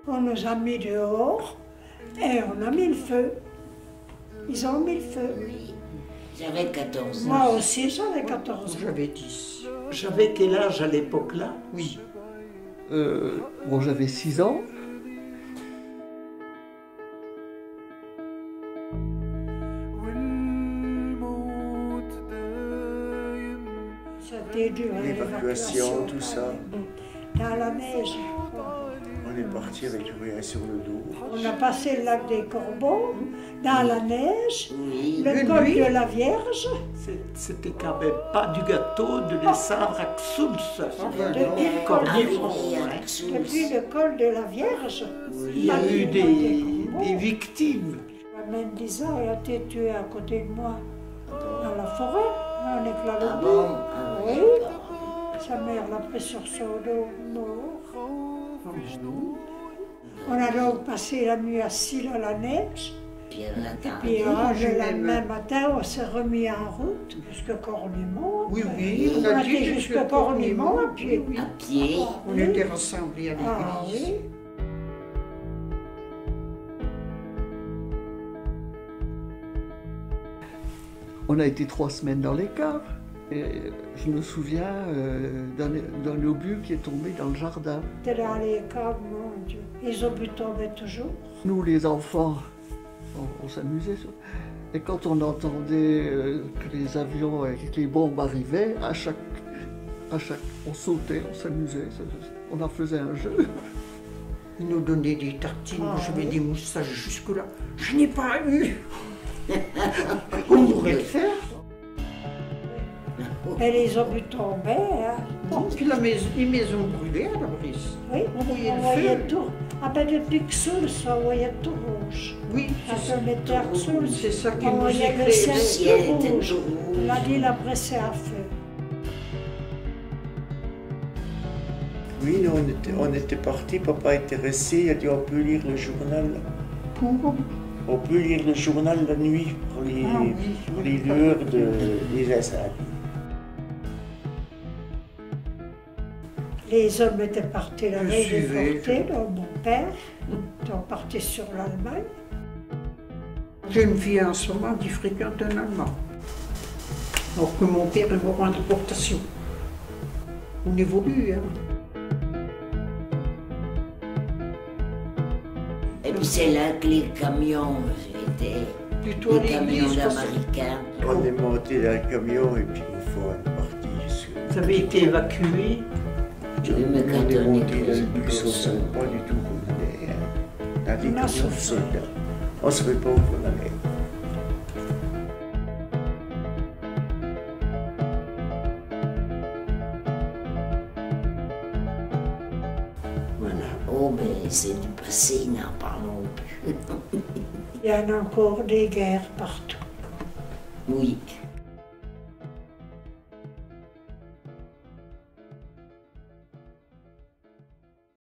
On nous a mis dehors et on a mis le feu. Ils ont mis le feu. Oui, j'avais 14 ans. Moi aussi, j'avais 14 ans. J'avais 10. J'avais quel âge à l'époque-là? Oui. Bon, j'avais 6 ans. C'était dur, L'évacuation, tout ça. Dans la neige. On est parti avec rien sur le dos. On a passé le lac des Corbeaux, dans la neige, Oui, le col de la Vierge. C'était quand même pas du gâteau de descendre à Xouls. Depuis le col arrivé de- à Xouls. depuis le col de la Vierge. Il y a eu des victimes. Mendisa a été tué à côté de moi, dans la forêt, un éclat Ah de bon? boue. Ah Oui. oui. Sa mère l'a pris sur son dos, mort. On a donc passé la nuit assis dans la neige. Puis elle attend. Puis le lendemain matin, on s'est remis en route jusqu'à Cornimont. Oui, oui, On a été jusqu'à Cornimont à pied. Oui. À pied. On était rassemblés à Ah l'église. oui. On a été 3 semaines dans les caves. Et je me souviens d'un obus qui est tombé dans le jardin. C'était dans les caves, mon Dieu. Les obus tombaient toujours. Nous, les enfants, on s'amusait. Et quand on entendait que les avions avec les bombes arrivaient, on sautait, on s'amusait. On en faisait un jeu. Ils nous donnaient des tartines, Ah, j'avais oui. des moustaches jusque-là. Je n'ai pas eu. On pourrait le faire. Et les obus tombaient. Hein. Bon, puis les maisons brûlaient à la brise. Oui, On voyait le voyait feu. tout. Ah ben depuis que Xouls, on voyait tout rouge. Oui, Quand c'est ça. on était à Xouls, C'est ça qui on nous voyait le éclaire. ciel Le ciel tout était rouge. tout rouge. La ville a pressé à feu. Oui, nous, on était partis, papa était resté, il a dit on peut lire le journal. On peut lire le journal la nuit pour les, Ah oui, pour oui. les lueurs des incendies. Les hommes étaient partis la Je veille des suivais, Fortés, donc mon père, était parti sur l'Allemagne. J'ai une fille en ce moment qui fréquente un Allemand. Alors que mon père est mort en déportation. On évolue, hein. Et puis c'est là que les camions étaient. Plutôt à Les camions l'église. parce que- d'Américains. On est monté dans le camion et puis une fois on est parti jusque. Vous avez été évacué. Oui, mais On quand est on monté est dans le plus bus, on ne savait grosse. pas du tout où on allait. Dans des On a camions de souffert. soldats. On ne savait pas où on allait. Voilà. Oh, mais c'est du passé, n'en parlons plus. Il y en a encore des guerres partout. Oui.